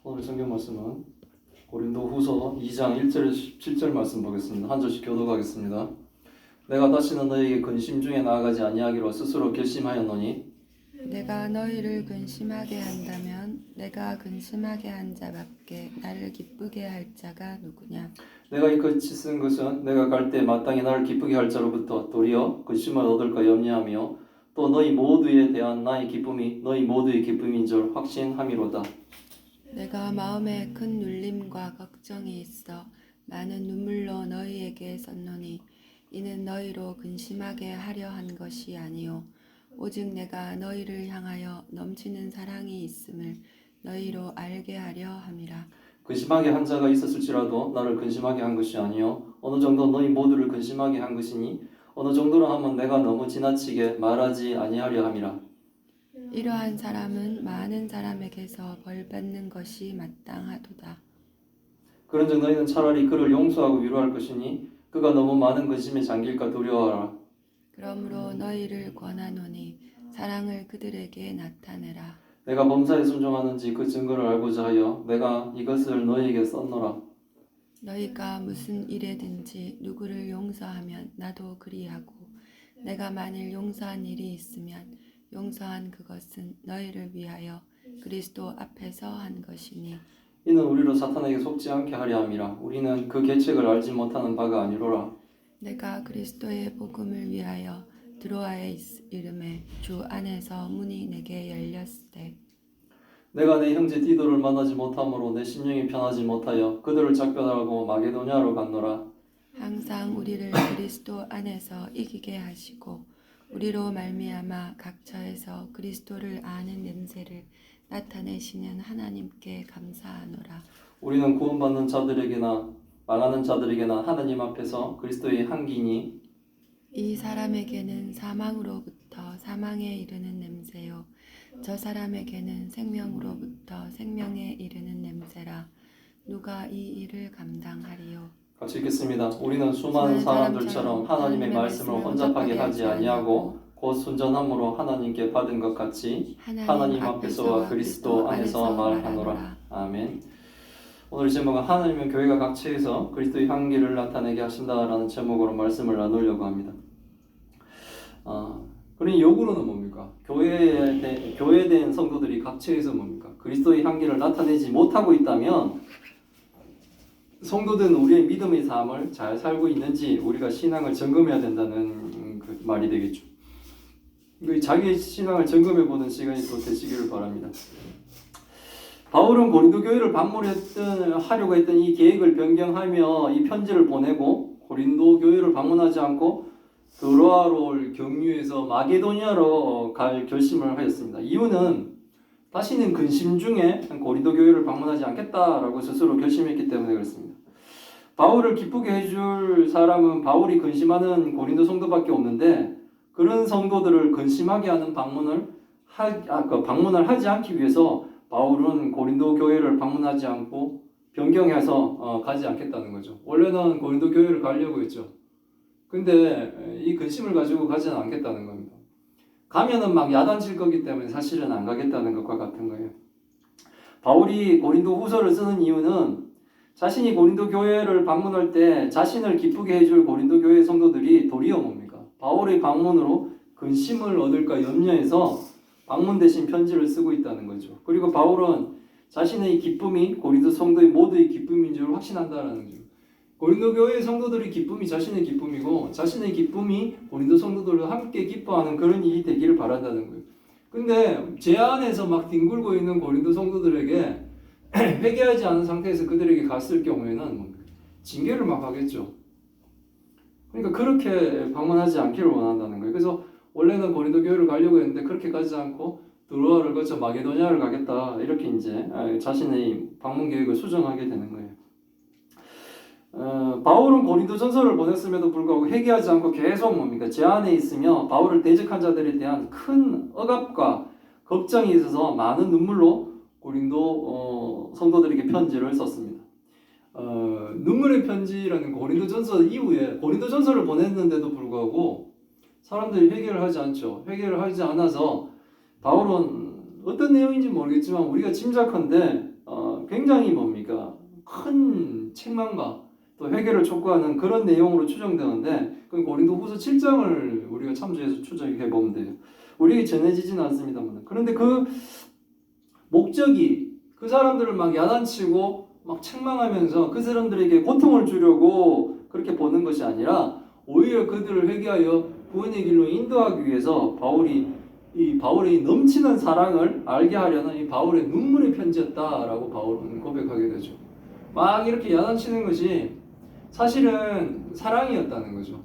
오늘 성경 말씀은 고린도후서 2장 1절에서 17절 말씀 보겠습니다. 한 절씩 교독하겠습니다. 내가 다시는 너희에게 근심 중에 나아가지 아니하기로 스스로 결심하였노니 내가 너희를 근심하게 한다면 내가 근심하게 한 자밖에 나를 기쁘게 할 자가 누구냐? 내가 이같이 쓴 것은 내가 갈 때 마땅히 나를 기쁘게 할 자로부터 도리어 근심을 얻을까 염려하며 또 너희 모두에 대한 나의 기쁨이 너희 모두의 기쁨인 줄 확신함이로다. 내가 마음에 큰 눌림과 걱정이 있어 많은 눈물로 너희에게 썼노니 이는 너희로 근심하게 하려 한 것이 아니요 오직 내가 너희를 향하여 넘치는 사랑이 있음을 너희로 알게 하려 함이라. 근심하게 한 자가 있었을지라도 나를 근심하게 한 것이 아니요 어느 정도 너희 모두를 근심하게 한 것이니 어느 정도로 하면 내가 너무 지나치게 말하지 아니하려 함이라. 이러한 사람은 많은 사람에게서 벌 받는 것이 마땅하도다. 그런즉 너희는 차라리 그를 용서하고 위로할 것이니 그가 너무 많은 근심에 잠길까 두려워하라. 그러므로 너희를 권하노니 사랑을 그들에게 나타내라. 내가 범사에 순종하는지 그 증거를 알고자 하여 내가 이것을 너희에게 썼노라. 너희가 무슨 일에든지 누구를 용서하면 나도 그리하고 내가 만일 용서한 일이 있으면 용서한 그것은 너희를 위하여 그리스도 앞에서 한 것이니 이는 우리로 사탄에게 속지 않게 하려 함이라. 우리는 그 계책을 알지 못하는 바가 아니로라. 내가 그리스도의 복음을 위하여 드로아에 이름에 주 안에서 문이 내게 열렸으되 내가 내 형제 디도를 만나지 못함으로 내 심령이 편하지 못하여 그들을 작별하고 마게도냐로 갔노라. 항상 우리를 그리스도 안에서 이기게 하시고 우리로 말미암아 각처에서 그리스도를 아는 냄새를 나타내시는 하나님께 감사하노라. 우리는 구원받는 자들에게나 망하는 자들에게나 하나님 앞에서 그리스도의 향기니 이 사람에게는 사망으로부터 사망에 이르는 냄새요 저 사람에게는 생명으로부터 생명에 이르는 냄새라. 누가 이 일을 감당하리요? 같이 읽겠습니다. 우리는 수많은 사람들처럼 하나님의 말씀을 혼잡하게 하지 아니하고 곧 순전함으로 하나님께 받은 것 같이 하나님 앞에서와 그리스도 안에서 말하노라. 아멘. 오늘 제목은 하나님은 교회가 각처에서 그리스도의 향기를 나타내게 하신다라는 제목으로 말씀을 나누려고 합니다. 그러니 역으로는 뭡니까? 교회에 대한 성도들이 각처에서 뭡니까? 그리스도의 향기를 나타내지 못하고 있다면 성도들은 우리의 믿음의 삶을 잘 살고 있는지 우리가 신앙을 점검해야 된다는 그 말이 되겠죠. 자기의 신앙을 점검해 보는 시간이 또 되시기를 바랍니다. 바울은 고린도 교회를 방문하려고 했던 이 계획을 변경하며 이 편지를 보내고 고린도 교회를 방문하지 않고 드로아를 경유해서 마게도냐로 갈 결심을 하였습니다. 이유는 다시는 근심 중에 고린도 교회를 방문하지 않겠다라고 스스로 결심했기 때문에 그렇습니다. 바울을 기쁘게 해줄 사람은 바울이 근심하는 고린도 성도밖에 없는데 그런 성도들을 근심하게 하는 방문을 하지 않기 위해서 바울은 고린도 교회를 방문하지 않고 변경해서 가지 않겠다는 거죠. 원래는 고린도 교회를 가려고 했죠. 근데 이 근심을 가지고 가지는 않겠다는 겁니다. 가면은 막 야단칠 거기 때문에 사실은 안 가겠다는 것과 같은 거예요. 바울이 고린도 후서를 쓰는 이유는 자신이 고린도 교회를 방문할 때 자신을 기쁘게 해줄 고린도 교회 성도들이 도리어 뭡니까? 바울의 방문으로 근심을 얻을까 염려해서 방문 대신 편지를 쓰고 있다는 거죠. 그리고 바울은 자신의 기쁨이 고린도 성도의 모두의 기쁨인 줄 확신한다는 거죠. 고린도 교회의 성도들의 기쁨이 자신의 기쁨이고 자신의 기쁨이 고린도 성도들과 함께 기뻐하는 그런 일이 되기를 바란다는 거예요. 근데 제 안에서 막 뒹굴고 있는 고린도 성도들에게 회개하지 않은 상태에서 그들에게 갔을 경우에는 징계를 막 하겠죠. 그러니까 그렇게 방문하지 않기를 원한다는 거예요. 그래서 원래는 고린도 교회를 가려고 했는데 그렇게 가지 않고 드로아를 거쳐 마게도냐를 가겠다 이렇게 이제 자신의 방문 계획을 수정하게 되는 거예요. 바울은 고린도전서를 보냈음에도 불구하고 회개하지 않고 계속 뭡니까? 제 안에 있으며 바울을 대적한 자들에 대한 큰 억압과 걱정이 있어서 많은 눈물로 고린도 성도들에게 편지를 썼습니다. 눈물의 편지라는 고린도전서 이후에 고린도전서를 보냈는데도 불구하고 사람들이 회개를 하지 않죠. 회개를 하지 않아서 바울은 어떤 내용인지 모르겠지만 우리가 짐작컨대 굉장히 뭡니까? 큰 책망과 또 회개를 촉구하는 그런 내용으로 추정되는데 그 고린도후서 7장을 우리가 참조해서 추적해 보면 돼요. 우리에게 전해지지는 않습니다만 그런데 그 목적이 그 사람들을 막 야단치고 막 책망하면서 그 사람들에게 고통을 주려고 그렇게 보는 것이 아니라 오히려 그들을 회개하여 구원의 길로 인도하기 위해서 바울의 넘치는 사랑을 알게 하려는 이 바울의 눈물의 편지였다라고 바울은 고백하게 되죠. 막 이렇게 야단치는 것이 사실은 사랑이었다는 거죠.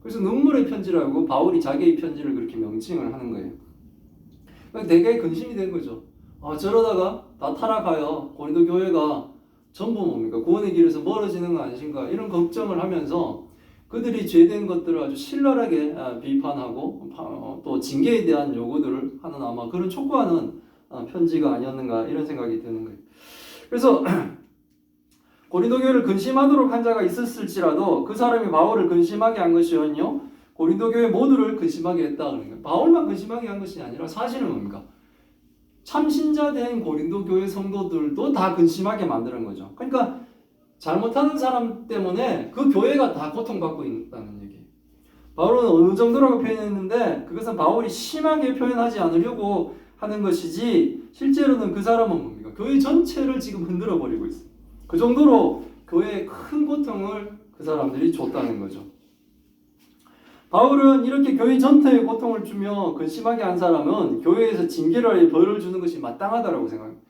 그래서 눈물의 편지라고 바울이 자기의 편지를 그렇게 명칭을 하는 거예요. 되게 근심이 된 거죠. 저러다가 다 타락하여 고린도 교회가 전부 뭡니까? 구원의 길에서 멀어지는 거 아니신가? 이런 걱정을 하면서 그들이 죄된 것들을 아주 신랄하게 비판하고 또 징계에 대한 요구들을 하는 아마 그런 촉구하는 편지가 아니었는가 이런 생각이 드는 거예요. 그래서 고린도 교회를 근심하도록 한 자가 있었을지라도 그 사람이 바울을 근심하게 한 것이었요 고린도 교회 모두를 근심하게 했다 그러는 거예요. 바울만 근심하게 한 것이 아니라 사실은 뭡니까? 참신자 된 고린도 교회 성도들도 다 근심하게 만드는 거죠. 그러니까 잘못하는 사람 때문에 그 교회가 다 고통받고 있다는 얘기예요. 바울은 어느 정도라고 표현했는데 그것은 바울이 심하게 표현하지 않으려고 하는 것이지 실제로는 그 사람은 뭡니까? 교회 전체를 지금 흔들어 버리고 있어요. 그 정도로 교회에 큰 고통을 그 사람들이 줬다는 거죠. 바울은 이렇게 교회 전체에 고통을 주며 근심하게 한 사람은 교회에서 징계를 하여 벌을 주는 것이 마땅하다고 생각합니다.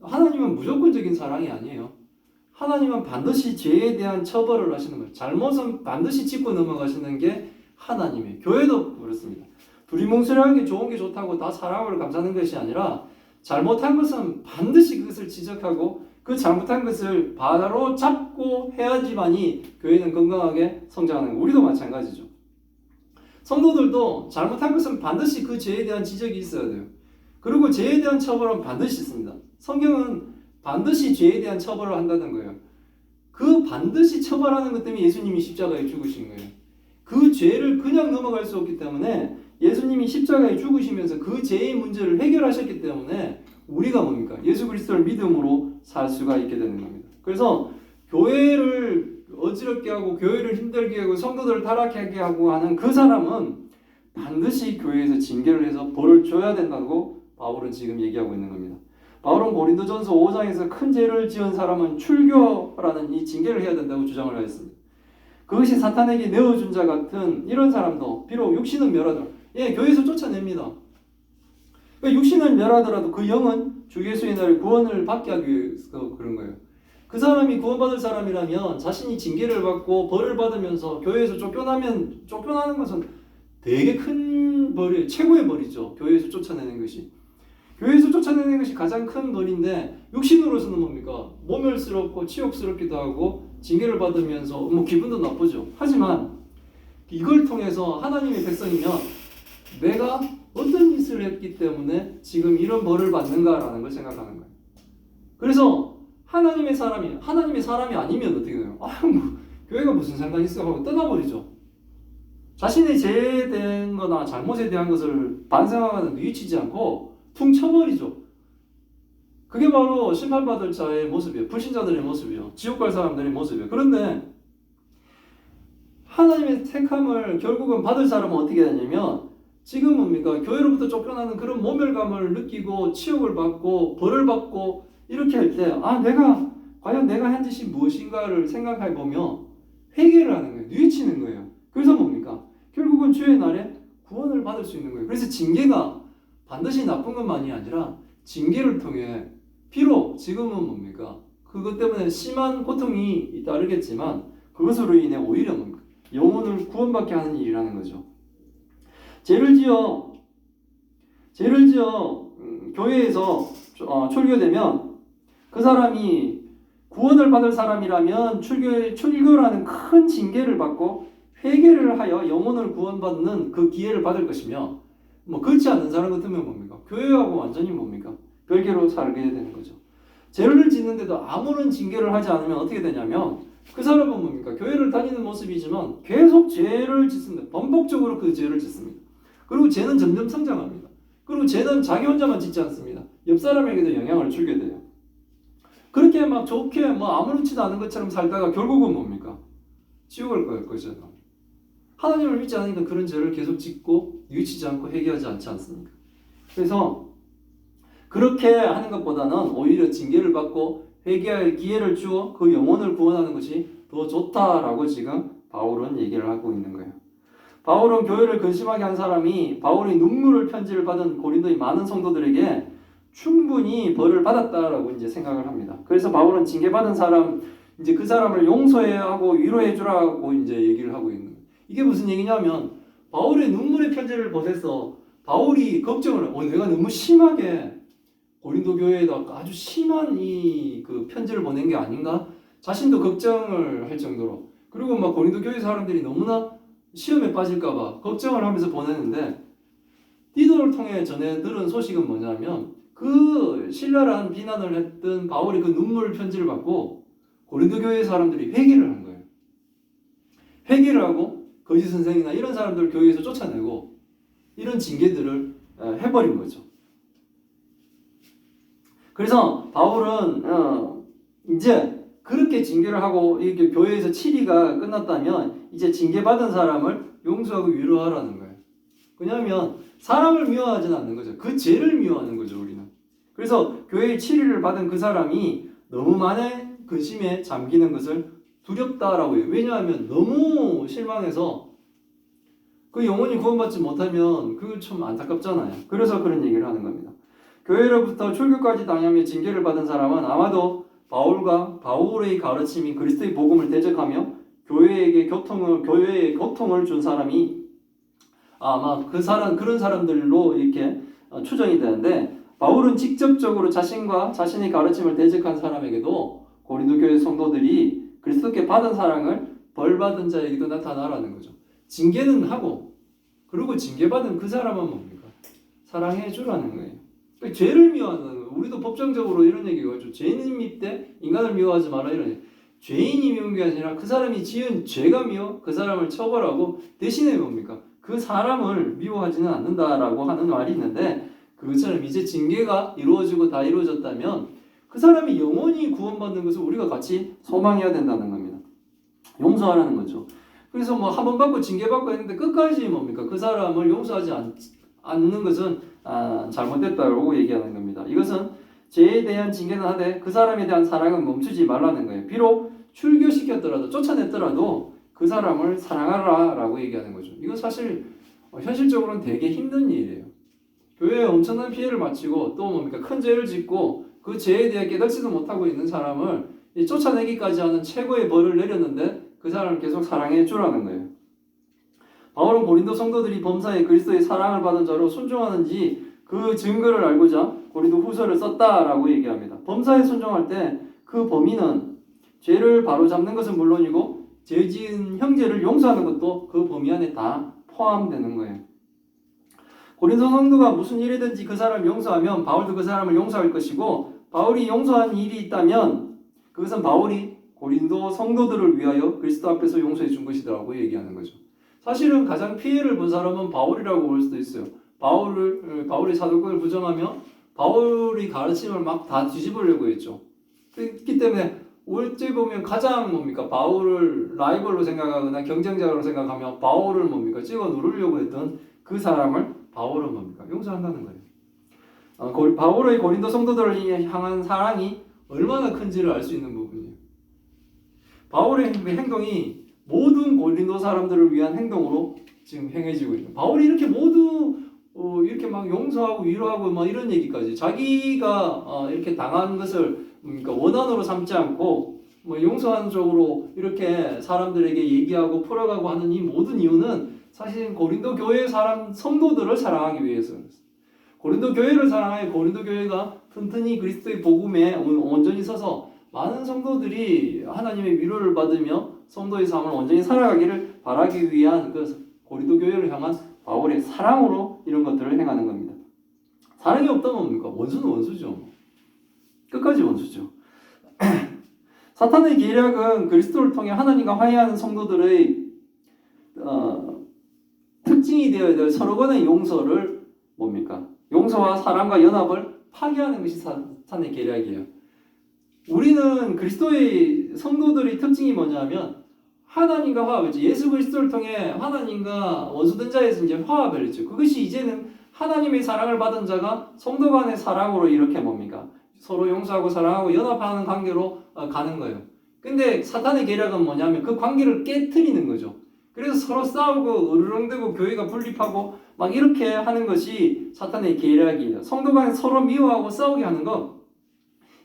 하나님은 무조건적인 사랑이 아니에요. 하나님은 반드시 죄에 대한 처벌을 하시는 거예요. 잘못은 반드시 짚고 넘어가시는 게 하나님이에요. 교회도 그렇습니다. 두리뭉술하는 게 좋은 게 좋다고 다 사랑으로 감싸는 것이 아니라 잘못한 것은 반드시 그것을 지적하고 그 잘못한 것을 바로 잡고 해야지만이 교회는 건강하게 성장하는 거예요. 우리도 마찬가지죠. 성도들도 잘못한 것은 반드시 그 죄에 대한 지적이 있어야 돼요. 그리고 죄에 대한 처벌은 반드시 있습니다. 성경은 반드시 죄에 대한 처벌을 한다는 거예요. 그 반드시 처벌하는 것 때문에 예수님이 십자가에 죽으신 거예요. 그 죄를 그냥 넘어갈 수 없기 때문에 예수님이 십자가에 죽으시면서 그 죄의 문제를 해결하셨기 때문에 우리가 뭡니까? 예수 그리스도를 믿음으로 살 수가 있게 되는 겁니다. 그래서 교회를 어지럽게 하고 교회를 힘들게 하고 성도들을 타락하게 하고 하는 그 사람은 반드시 교회에서 징계를 해서 벌을 줘야 된다고 바울은 지금 얘기하고 있는 겁니다. 바울은 고린도전서 5장에서 큰 죄를 지은 사람은 출교라는 이 징계를 해야 된다고 주장을 하였습니다. 그것이 사탄에게 내어준 자 같은 이런 사람도 비록 육신은 멸하더라도 교회에서 쫓아냅니다. 육신을 멸하더라도 그 영은 주 예수의 날에 구원을 받게 하기 위해서 그런 거예요. 그 사람이 구원받을 사람이라면 자신이 징계를 받고 벌을 받으면서 교회에서 쫓겨나는 것은 되게 큰 벌이에요. 최고의 벌이죠. 교회에서 쫓아내는 것이. 교회에서 쫓아내는 것이 가장 큰 벌인데 육신으로서는 뭡니까? 모멸스럽고 치욕스럽기도 하고 징계를 받으면서 기분도 나쁘죠. 하지만 이걸 통해서 하나님의 백성이면 내가 어떤 짓을 했기 때문에 지금 이런 벌을 받는가라는 걸 생각하는 거예요. 그래서 하나님의 사람이 아니면 어떻게 돼요? 교회가 무슨 상관이 있어 하고 떠나버리죠. 자신의 죄에 대한 거나 잘못에 대한 것을 반성하거나 뉘우치지 않고 퉁 쳐버리죠. 그게 바로 심판받을 자의 모습이에요. 불신자들의 모습이에요. 지옥 갈 사람들의 모습이에요. 그런데 하나님의 택함을 결국은 받을 사람은 어떻게 되냐면 지금 뭡니까? 교회로부터 쫓겨나는 그런 모멸감을 느끼고 치욕을 받고 벌을 받고 이렇게 할 때 과연 내가 한 짓이 무엇인가를 생각해 보며 회개를 하는 거예요. 뉘우치는 거예요. 그래서 뭡니까? 결국은 주의 날에 구원을 받을 수 있는 거예요. 그래서 징계가 반드시 나쁜 것만이 아니라 징계를 통해 비록 지금은 뭡니까? 그것 때문에 심한 고통이 따르겠지만 그것으로 인해 오히려 뭡니까? 영혼을 구원받게 하는 일이라는 거죠. 죄를 지어 교회에서 출교되면 그 사람이 구원을 받을 사람이라면 출교라는 큰 징계를 받고 회개를 하여 영혼을 구원받는 그 기회를 받을 것이며 그렇지 않은 사람 같으면 뭡니까? 교회하고 완전히 뭡니까? 별개로 살게 되는 거죠. 죄를 짓는데도 아무런 징계를 하지 않으면 어떻게 되냐면 그 사람은 뭡니까? 교회를 다니는 모습이지만 계속 죄를 짓습니다. 반복적으로 그 죄를 짓습니다. 그리고 죄는 점점 성장합니다. 그리고 죄는 자기 혼자만 짓지 않습니다. 옆 사람에게도 영향을 주게 돼요. 그렇게 막 좋게 뭐 아무렇지도 않은 것처럼 살다가 결국은 뭡니까? 지옥을 갈 거잖아. 하나님을 믿지 않으니까 그런 죄를 계속 짓고 뉘우치지 않고 회개하지 않지 않습니까? 그래서 그렇게 하는 것보다는 오히려 징계를 받고 회개할 기회를 주어 그 영혼을 구원하는 것이 더 좋다라고 지금 바울은 얘기를 하고 있는 거예요. 바울은 교회를 근심하게 한 사람이 바울이 눈물을 편지를 받은 고린도의 많은 성도들에게 충분히 벌을 받았다라고 이제 생각을 합니다. 그래서 바울은 징계받은 사람 이제 그 사람을 용서해야 하고 위로해 주라고 이제 얘기를 하고 있는 거예요. 이게 무슨 얘기냐면 바울의 눈물의 편지를 보내서 바울이 걱정을 내가 너무 심하게 고린도 교회에다 아주 심한 이 그 편지를 보낸 게 아닌가? 자신도 걱정을 할 정도로 그리고 막 고린도 교회 사람들이 너무나 시험에 빠질까봐 걱정을 하면서 보내는데 디도를 통해 전해 들은 소식은 뭐냐면 그 신랄한 비난을 했던 바울의 그 눈물 편지를 받고 고린도 교회 사람들이 회개를 한 거예요. 회개를 하고 거짓 선생이나 이런 사람들을 교회에서 쫓아내고 이런 징계들을 해버린 거죠. 그래서 바울은 이제 그렇게 징계를 하고 이렇게 교회에서 치리가 끝났다면 이제 징계받은 사람을 용서하고 위로하라는 거예요. 왜냐하면 사람을 미워하지는 않는 거죠. 그 죄를 미워하는 거죠, 우리는. 그래서 교회의 치리를 받은 그 사람이 너무 많은 근심에 잠기는 것을 두렵다라고 해요. 왜냐하면 너무 실망해서 그 영혼이 구원받지 못하면 그거 좀 안타깝잖아요. 그래서 그런 얘기를 하는 겁니다. 교회로부터 출교까지 당하며 징계를 받은 사람은 아마도 바울과 바울의 가르침인 그리스도의 복음을 대적하며 교회에 고통을 준 사람이 아마 그런 사람들로 이렇게 추정이 되는데 바울은 직접적으로 자신과 자신의 가르침을 대적한 사람에게도 고린도 교회 성도들이 그리스도께 받은 사랑을 벌받은 자에게도 나타나라는 거죠. 징계는 하고 그리고 징계받은 그 사람은 뭡니까? 사랑해 주라는 거예요. 그러니까 죄를 미워하는 거예요. 우리도 법정적으로 이런 얘기가 있죠. 죄인은 밉되 인간을 미워하지 마라 이런 얘기. 죄인이 미운 게 아니라 그 사람이 지은 죄가 미워 그 사람을 처벌하고 대신에 뭡니까? 그 사람을 미워하지는 않는다라고 하는 말이 있는데 그것처럼 이제 징계가 이루어지고 다 이루어졌다면 그 사람이 영원히 구원받는 것을 우리가 같이 소망해야 된다는 겁니다. 용서하라는 거죠. 그래서 뭐 한 번 받고 징계받고 했는데 끝까지 뭡니까? 그 사람을 용서하지 않는 것은 잘못됐다고 얘기하는 겁니다. 이것은 죄에 대한 징계는 하되 그 사람에 대한 사랑은 멈추지 말라는 거예요. 비록 출교시켰더라도 쫓아냈더라도 그 사람을 사랑하라라고 얘기하는 거죠. 이거 사실 현실적으로는 되게 힘든 일이에요. 교회에 엄청난 피해를 마치고 또 뭡니까? 큰 죄를 짓고 그 죄에 대해 깨닫지도 못하고 있는 사람을 쫓아내기까지 하는 최고의 벌을 내렸는데 그 사람을 계속 사랑해 주라는 거예요. 바울은 고린도 성도들이 범사에 그리스도의 사랑을 받은 자로 순종하는지 그 증거를 알고자 고린도 후서를 썼다라고 얘기합니다. 범사에 순종할 때 그 범인은 죄를 바로잡는 것은 물론이고 죄 지은 형제를 용서하는 것도 그 범위 안에 다 포함되는 거예요. 고린도 성도가 무슨 일이든지 그 사람을 용서하면 바울도 그 사람을 용서할 것이고 바울이 용서한 일이 있다면 그것은 바울이 고린도 성도들을 위하여 그리스도 앞에서 용서해 준 것이라고 얘기하는 거죠. 사실은 가장 피해를 본 사람은 바울이라고 볼 수도 있어요. 바울의 사도권을 부정하며 바울의 가르침을 막 다 뒤집으려고 했죠. 그렇기 때문에 어찌 보면 가장 뭡니까? 바울을 라이벌로 생각하거나 경쟁자로 생각하며 바울을 뭡니까? 찍어 누르려고 했던 그 사람을 바울은 뭡니까? 용서한다는 거예요. 바울의 고린도 성도들을 향한 사랑이 얼마나 큰지를 알 수 있는 부분이에요. 바울의 행동이 모든 고린도 사람들을 위한 행동으로 지금 행해지고 있는. 바울이 이렇게 모두 이렇게 막 용서하고 위로하고 막 이런 얘기까지 자기가 이렇게 당한 것을 그러니까 원한으로 삼지 않고 뭐 용서하는 쪽으로 이렇게 사람들에게 얘기하고 풀어가고 하는 이 모든 이유는 사실 고린도 교회 사람 성도들을 사랑하기 위해서였어요. 고린도 교회를 사랑하여 고린도 교회가 튼튼히 그리스도의 복음에 온전히 서서 많은 성도들이 하나님의 위로를 받으며 성도의 삶을 온전히 살아가기를 바라기 위한 그 고린도 교회를 향한 바울의 사랑으로 이런 것들을 행하는 겁니다. 사랑이 없다면 뭡니까? 원수는 원수죠. 끝까지 원수죠. 사탄의 계략은 그리스도를 통해 하나님과 화해하는 성도들의 특징이 되어야 될 서로 간의 용서를 뭡니까? 용서와 사랑과 연합을 파괴하는 것이 사탄의 계략이에요. 우리는 그리스도의 성도들의 특징이 뭐냐면 하나님과 화합이죠. 예수 그리스도를 통해 하나님과 원수된 자에서 이제 화합을 했죠. 그것이 이제는 하나님의 사랑을 받은 자가 성도 간의 사랑으로 이렇게 뭡니까? 서로 용서하고 사랑하고 연합하는 관계로 가는 거예요. 근데 사탄의 계략은 뭐냐면 그 관계를 깨트리는 거죠. 그래서 서로 싸우고 으르렁대고 교회가 분립하고 막 이렇게 하는 것이 사탄의 계략이에요. 성도 간에 서로 미워하고 싸우게 하는 것,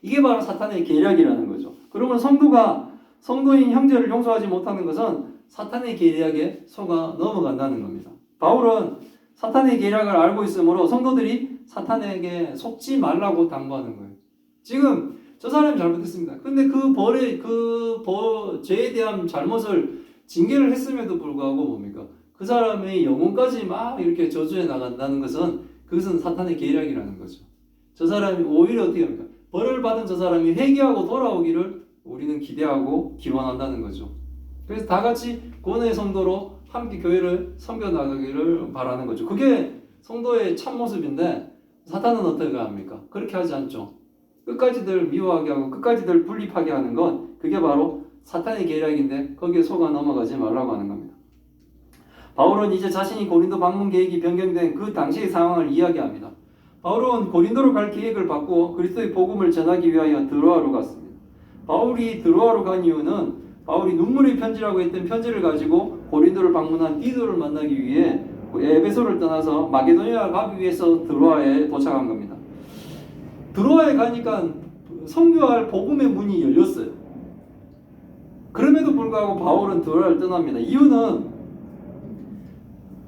이게 바로 사탄의 계략이라는 거죠. 그러면 성도가 성도인 형제를 용서하지 못하는 것은 사탄의 계략에 속아 넘어간다는 겁니다. 바울은 사탄의 계략을 알고 있으므로 성도들이 사탄에게 속지 말라고 당부하는 거예요. 지금 저 사람이 잘못했습니다. 근데 죄에 대한 잘못을 징계를 했음에도 불구하고 뭡니까? 그 사람의 영혼까지 막 이렇게 저주해 나간다는 것은 그것은 사탄의 계략이라는 거죠. 저 사람이 오히려 어떻게 합니까? 벌을 받은 저 사람이 회개하고 돌아오기를 우리는 기대하고 기원한다는 거죠. 그래서 다 같이 구원의 성도로 함께 교회를 섬겨 나가기를 바라는 거죠. 그게 성도의 참모습인데 사탄은 어떻게 합니까? 그렇게 하지 않죠. 끝까지들 미워하게 하고 끝까지들 분립하게 하는 건 그게 바로 사탄의 계략인데 거기에 속아 넘어가지 말라고 하는 겁니다. 바울은 이제 자신이 고린도 방문 계획이 변경된 그 당시의 상황을 이야기합니다. 바울은 고린도로 갈 계획을 바꾸어 그리스도의 복음을 전하기 위하여 드로아로 갔습니다. 바울이 드로아로 간 이유는 바울이 눈물의 편지라고 했던 편지를 가지고 고린도를 방문한 디도를 만나기 위해 에베소를 떠나서 마게도니아 가기 위해서 드로아에 도착한 겁니다. 드로아에 가니까 선교할 복음의 문이 열렸어요. 그럼에도 불구하고 바울은 드로아를 떠납니다. 이유는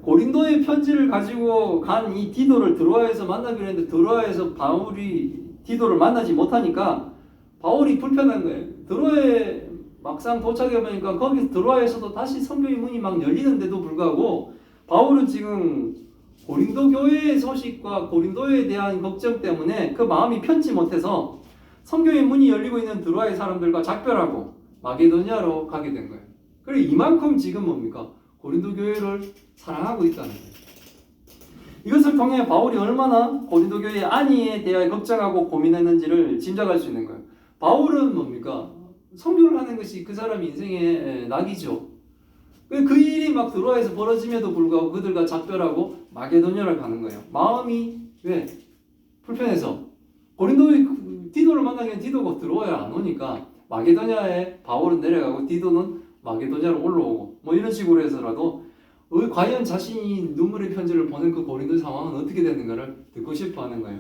고린도의 편지를 가지고 간 이 디도를 드로아에서 만나기로 했는데 드로아에서 바울이 디도를 만나지 못하니까 바울이 불편한 거예요. 드로아에 막상 도착해 보니까 거기 드로아에서도 다시 선교의 문이 막 열리는데도 불구하고 바울은 지금 고린도 교회의 소식과 고린도에 대한 걱정 때문에 그 마음이 편치 못해서 선교의 문이 열리고 있는 드로아의 사람들과 작별하고 마게도니아로 가게 된 거예요. 그리고 이만큼 지금 뭡니까? 고린도 교회를 사랑하고 있다는 거예요. 이것을 통해 바울이 얼마나 고린도 교회의 안위에 대하여 걱정하고 고민했는지를 짐작할 수 있는 거예요. 바울은 뭡니까? 선교를 하는 것이 그 사람 인생의 낙이죠. 그 일이 막 드로아에서 벌어짐에도 불구하고 그들과 작별하고 마게도니아를 가는 거예요. 마음이 왜? 불편해서. 고린도의 디도를 만나기엔 디도가 드로아에 안 오니까 마게도니아에 바울은 내려가고 디도는 마게도니아로 올라오고 뭐 이런 식으로 해서라도 과연 자신이 눈물의 편지를 보낸 그 고린도 상황은 어떻게 되는가를 듣고 싶어 하는 거예요.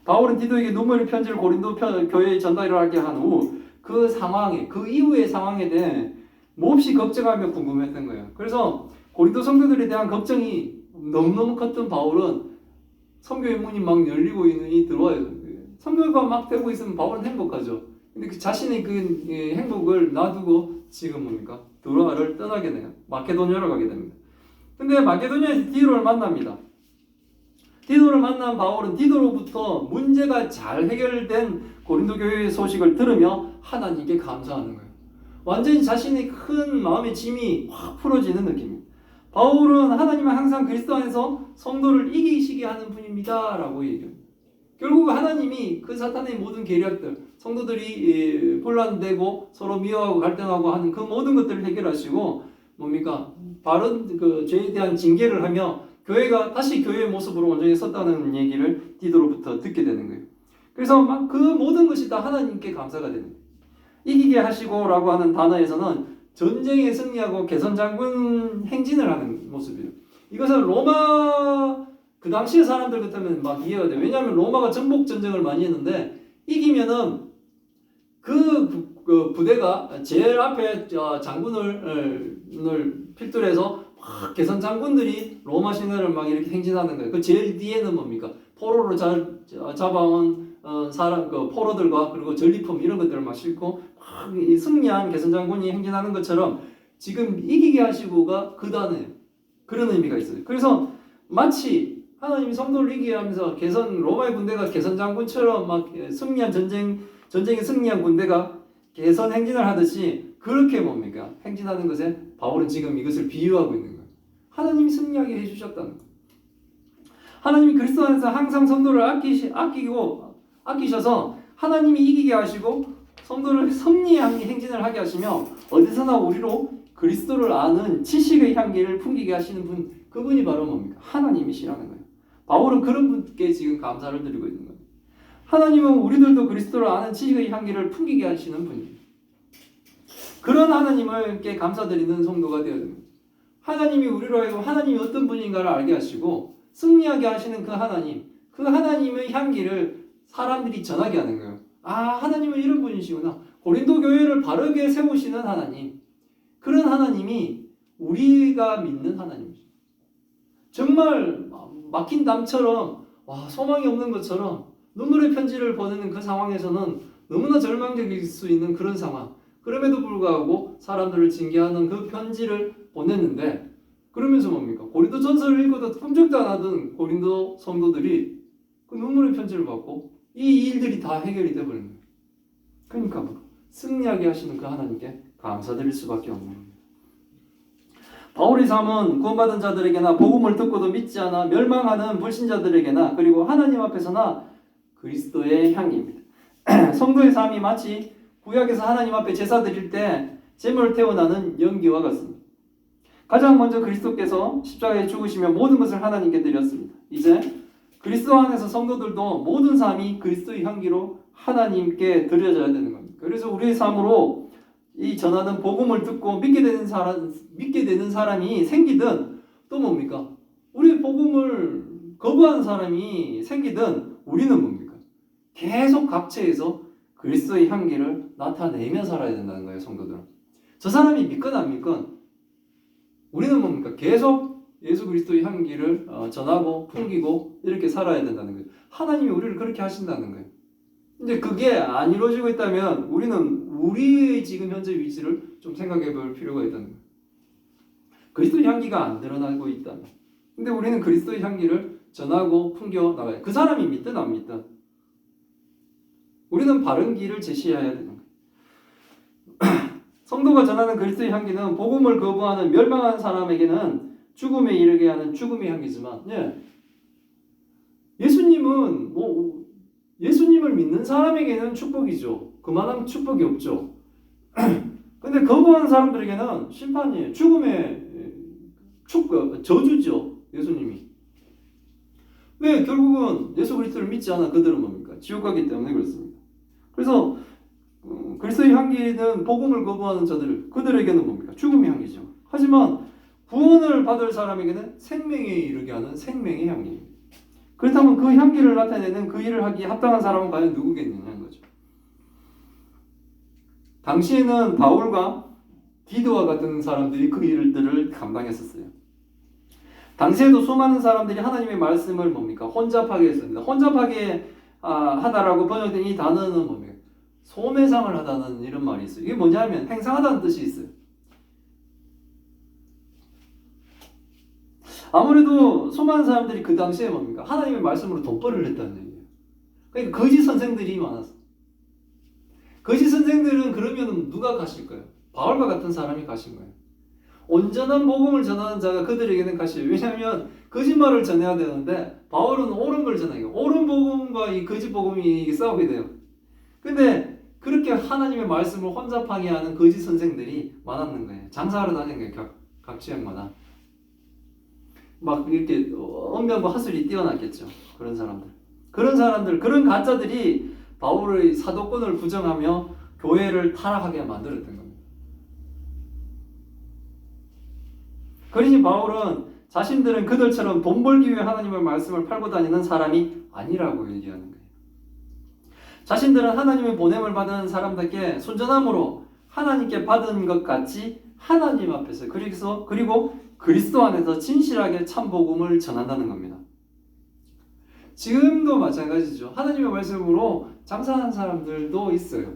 바울은 디도에게 눈물의 편지를 고린도 교회에 전달하게 한 후 그 상황에, 그 이후의 상황에 대해 몹시 걱정하며 궁금했던 거예요. 그래서 고린도 성도들에 대한 걱정이 너무너무 컸던 바울은 선교의 문이 막 열리고 있는 이 드로아에서 선교가 막 되고 있으면 바울은 행복하죠. 근데 그 자신의 그 행복을 놔두고 지금 뭡니까? 드로아를 떠나게 돼요. 마케도니아로 가게 됩니다. 근데 마케도니아에서 디도를 만납니다. 디도를 만난 바울은 디도로부터 문제가 잘 해결된 고린도 교회의 소식을 들으며 하나님께 감사하는 거예요. 완전히 자신의 큰 마음의 짐이 확 풀어지는 느낌이에요. 바울은 하나님은 항상 그리스도 안에서 성도를 이기시게 하는 분입니다 라고 얘기합니다. 결국 하나님이 그 사탄의 모든 계략들, 성도들이 분란되고 서로 미워하고 갈등하고 하는 그 모든 것들을 해결하시고 뭡니까? 바른 그 죄에 대한 징계를 하며 교회가 다시 교회의 모습으로 온전히 섰다는 얘기를 디도로부터 듣게 되는 거예요. 그래서 막 그 모든 것이 다 하나님께 감사가 되는 거예요. 이기게 하시고라고 하는 단어에서는 전쟁에 승리하고 개선장군 행진을 하는 모습이에요. 이것은 로마 그 당시의 사람들 같으면 막 이해가 돼요. 왜냐하면 로마가 정복 전쟁을 많이 했는데 이기면은 그 부대가 제일 앞에 장군을 필두로 막 개선 장군들이 로마 시내를 막 이렇게 행진하는 거예요. 그 제일 뒤에는 뭡니까? 포로로 잡아온 사람 그 포로들과 그리고 전리품 이런 것들을 막 싣고 막 승리한 개선 장군이 행진하는 것처럼 지금 이기게 하시고가 그 단어예요. 그런 의미가 있어요. 그래서 마치 하나님이 성도를 이기게 하면서 로마의 군대가 개선 장군처럼 막 승리한 전쟁에 승리한 군대가 개선 행진을 하듯이 그렇게 뭡니까? 행진하는 것에 바울은 지금 이것을 비유하고 있는 거예요. 하나님이 승리하게 해주셨다는 거예요. 하나님이 그리스도 안에서 항상 성도를 아끼셔서 하나님이 이기게 하시고 성도를 섭리의 행진을 하게 하시며 어디서나 우리로 그리스도를 아는 지식의 향기를 풍기게 하시는 분, 그분이 바로 뭡니까? 하나님이시라는 거예요. 바울은 그런 분께 지금 감사를 드리고 있는 거예요. 하나님은 우리들도 그리스도를 아는 지식의 향기를 풍기게 하시는 분이에요. 그런 하나님께 감사드리는 성도가 되어야 됩니다. 하나님이 우리로 하여금 하나님이 어떤 분인가를 알게 하시고 승리하게 하시는 그 하나님의 향기를 사람들이 전하게 하는 거예요. 아, 하나님은 이런 분이시구나. 고린도 교회를 바르게 세우시는 하나님, 그런 하나님이 우리가 믿는 하나님이죠. 정말 막힌 담처럼 소망이 없는 것처럼 눈물의 편지를 보내는 그 상황에서는 너무나 절망적일 수 있는 그런 상황, 그럼에도 불구하고 사람들을 징계하는 그 편지를 보냈는데, 그러면서 뭡니까? 고린도 전서를 읽어도 꿈쩍도 안 하던 고린도 성도들이 그 눈물의 편지를 받고 이 일들이 다 해결이 되어버린 거예요. 그러니까 승리하게 하시는 그 하나님께 감사드릴 수밖에 없는 겁니다. 바울의 삶은 구원받은 자들에게나 복음을 듣고도 믿지 않아 멸망하는 불신자들에게나 그리고 하나님 앞에서나 그리스도의 향기입니다. 성도의 삶이 마치 구약에서 하나님 앞에 제사 드릴 때 제물을 태워나는 연기와 같습니다. 가장 먼저 그리스도께서 십자가에 죽으시며 모든 것을 하나님께 드렸습니다. 이제 그리스도 안에서 성도들도 모든 삶이 그리스도의 향기로 하나님께 드려져야 되는 겁니다. 그래서 우리의 삶으로 이 전하는 복음을 듣고 믿게 되는 사람이 생기든, 또 뭡니까? 우리 복음을 거부하는 사람이 생기든, 우리는 뭡니까? 계속 각처에서 그리스도의 향기를 나타내며 살아야 된다는 거예요, 성도들은. 저 사람이 믿건 안 믿건 우리는 뭡니까? 계속 예수 그리스도의 향기를 전하고 풍기고 이렇게 살아야 된다는 거예요. 하나님이 우리를 그렇게 하신다는 거예요. 근데 그게 안 이루어지고 있다면 우리는 우리의 지금 현재 위치를 좀 생각해 볼 필요가 있다는 거예요. 그리스도의 향기가 안 드러나고 있다면. 근데 우리는 그리스도의 향기를 전하고 풍겨 나가요. 그 사람이 믿든 안 믿든 우리는 바른 길을 제시해야 되는 거예요. 성도가 전하는 그리스도의 향기는 복음을 거부하는 멸망한 사람에게는 죽음에 이르게 하는 죽음의 향기지만, 예수님은 예수님을 믿는 사람에게는 축복이죠. 그만한 축복이 없죠. 근데 거부하는 사람들에게는 심판이에요. 죽음의 저주죠. 예수님이. 왜? 결국은 예수 그리스도를 믿지 않아 그들은 뭡니까? 지옥 가기 때문에 그렇습니다. 그래서 그리스도의 향기는 복음을 거부하는 그들에게는 뭡니까? 죽음의 향기죠. 하지만 구원을 받을 사람에게는 생명에 이르게 하는 생명의 향기입니다. 그렇다면 그 향기를 나타내는 그 일을 하기에 합당한 사람은 과연 누구겠느냐는 거죠. 당시에는 바울과 디도와 같은 사람들이 그 일들을 감당했었어요. 당시에도 수많은 사람들이 하나님의 말씀을 뭡니까? 혼잡하게 했습니다. 혼잡하게 하다라고 번역된 이 단어는 뭡니까? 소매상을 하다는 이런 말이 있어요. 이게 뭐냐면 행상하다는 뜻이 있어요. 아무래도 수많은 사람들이 그 당시에 뭡니까? 하나님의 말씀으로 돈벌이를 했다는 얘기예요. 그러니까 거짓 선생들이 많았어요. 거짓 선생들은 그러면 누가 가실까요? 바울과 같은 사람이 가신 거예요. 온전한 복음을 전하는 자가 그들에게는 가시죠. 왜냐하면 거짓말을 전해야 되는데 바울은 옳은 걸 전해요. 옳은 복음과 이 거짓 복음이 싸우게 돼요. 근데 그렇게 하나님의 말씀을 혼잡하게 하는 거짓 선생들이 많았는 거예요. 장사하러 다니는 거예요. 각 지역마다. 막 이렇게 언변과 하술이 뛰어났겠죠. 그런 사람들, 그런 가짜들이 바울의 사도권을 부정하며 교회를 타락하게 만들었던 겁니다. 그러니 바울은 자신들은 그들처럼 돈 벌기 위해 하나님의 말씀을 팔고 다니는 사람이 아니라고 얘기하는 거예요. 자신들은 하나님의 보냄을 받은 사람답게 순전함으로 하나님께 받은 것 같이 하나님 앞에서 그리고 그리스도 안에서 진실하게 참 복음을 전한다는 겁니다. 지금도 마찬가지죠. 하나님의 말씀으로 장사하는 사람들도 있어요.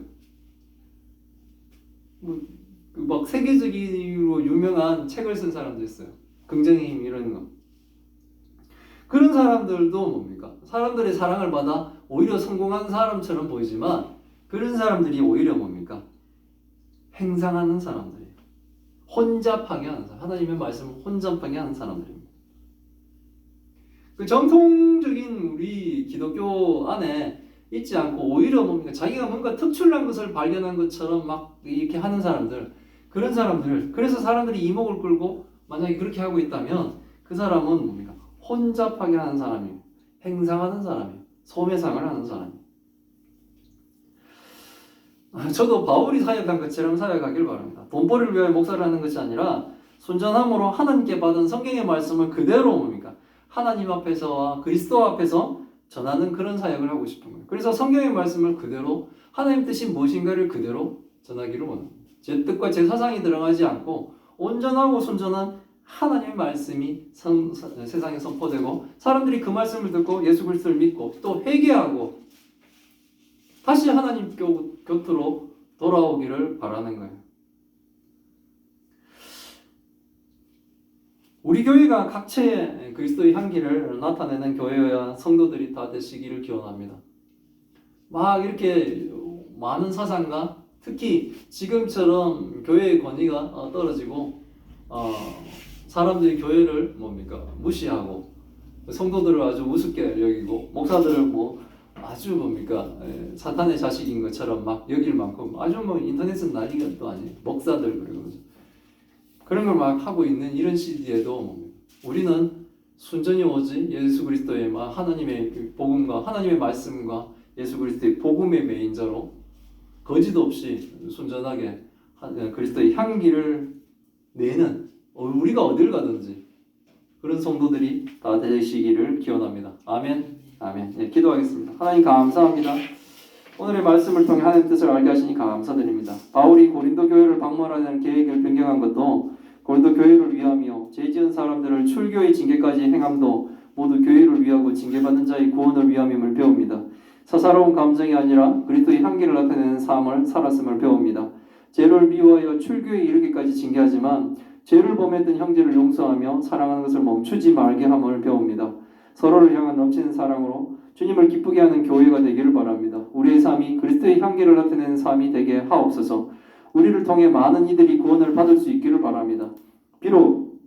막 세계적으로 유명한 책을 쓴 사람도 있어요. 긍정의 힘 이런 거. 그런 사람들도 뭡니까? 사람들의 사랑을 받아 오히려 성공한 사람처럼 보이지만 그런 사람들이 오히려 뭡니까? 행상하는 사람들이에요. 혼잡하게 하는 사람. 하나님의 말씀을 혼잡하게 하는 사람들입니다. 그 정통적인 우리 기독교 안에 있지 않고 오히려 뭡니까? 자기가 뭔가 특출난 것을 발견한 것처럼 막 이렇게 하는 사람들, 그런 사람들, 그래서 사람들이 이목을 끌고 만약에 그렇게 하고 있다면 그 사람은 뭡니까? 혼잡하게 하는 사람이에요. 행상하는 사람이에요. 소매상을 하는 사람이에요. 저도 바울이 사역한 것처럼 사역하길 바랍니다. 돈벌이를 위하여 목사를 하는 것이 아니라 순전함으로 하나님께 받은 성경의 말씀을 그대로 뭡니까? 하나님 앞에서와 그리스도 앞에서 전하는 그런 사역을 하고 싶은 거예요. 그래서 성경의 말씀을 그대로 하나님 뜻이 무엇인가를 그대로 전하기를 원합니다. 제 뜻과 제 사상이 들어가지 않고 온전하고 순전한 하나님의 말씀이 세상에 선포되고 사람들이 그 말씀을 듣고 예수 그리스도를 믿고 또 회개하고 다시 하나님 곁으로 돌아오기를 바라는 거예요. 우리 교회가 각체의 그리스도의 향기를 나타내는 교회와 성도들이 다 되시기를 기원합니다. 막 이렇게 많은 사상과 특히 지금처럼 교회의 권위가 떨어지고 사람들이 교회를 뭡니까? 무시하고 성도들을 아주 우습게 여기고 목사들을 뭐 아주 뭡니까? 사탄의 자식인 것처럼 막 여길 만큼 아주 뭐 인터넷은 난리가 또 아니에요. 목사들 그리고 그런 걸 막 하고 있는 이런 시대에도 뭡니까? 우리는 순전히 오직 예수 그리스도의 하나님의 복음과 하나님의 말씀과 예수 그리스도의 복음의 메인자로 거짓 없이 순전하게 그리스도의 향기를 내는 우리가 어딜 가든지 그런 성도들이 다 되시기를 기원합니다. 아멘. 아멘. 네, 기도하겠습니다. 하나님 감사합니다. 오늘의 말씀을 통해 하나님 뜻을 알게 하시니 감사드립니다. 바울이 고린도 교회를 방문하는 계획을 변경한 것도 고린도 교회를 위하며 죄 지은 사람들을 출교의 징계까지 행함도 모두 교회를 위하고 징계받는 자의 구원을 위함임을 배웁니다. 사사로운 감정이 아니라 그리스도의 향기를 나타내는 삶을 살았음을 배웁니다. 죄를 미워하여 출교에 이르기까지 징계하지만 죄를 범했던 형제를 용서하며 사랑하는 것을 멈추지 말게 함을 배웁니다. 서로를 향한 넘치는 사랑으로 주님을 기쁘게 하는 교회가 되기를 바랍니다. 우리의 삶이 그리스도의 향기를 나타내는 삶이 되게 하옵소서. 우리를 통해 많은 이들이 구원을 받을 수 있기를 바랍니다. 비록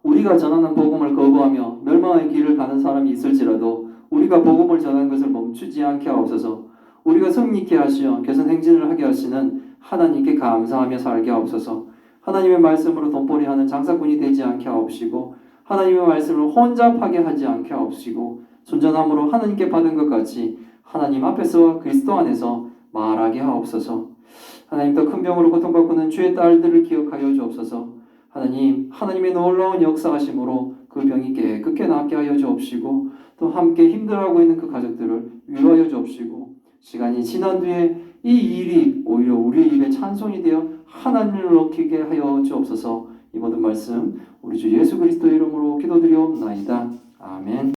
우리가 전하는 복음을 거부하며 멸망의 길을 가는 사람이 있을지라도 우리가 복음을 전하는 것을 멈추지 않게 하옵소서. 우리가 승리케 하시어 개선 행진을 하게 하시는 하나님께 감사하며 살게 하옵소서. 하나님의 말씀으로 돈벌이하는 장사꾼이 되지 않게 하옵시고 하나님의 말씀을 혼잡하게 하지 않게 하옵시고 순전함으로 하나님께 받은 것 같이 하나님 앞에서와 그리스도 안에서 말하게 하옵소서. 하나님 더 큰 병으로 고통받고는 주의 딸들을 기억하여 주옵소서. 하나님, 하나님의 놀라운 역사하심으로 그 병이 깨끗게 낫게 하여 주옵시고 또 함께 힘들어하고 있는 그 가족들을 위로하여 주옵시고 시간이 지난 뒤에 이 일이 오히려 우리의 입에 찬송이 되어 하나님을 높이게 하여 주옵소서. 이 모든 말씀 우리 주 예수 그리스도의 이름으로 기도드리옵나이다. 아멘.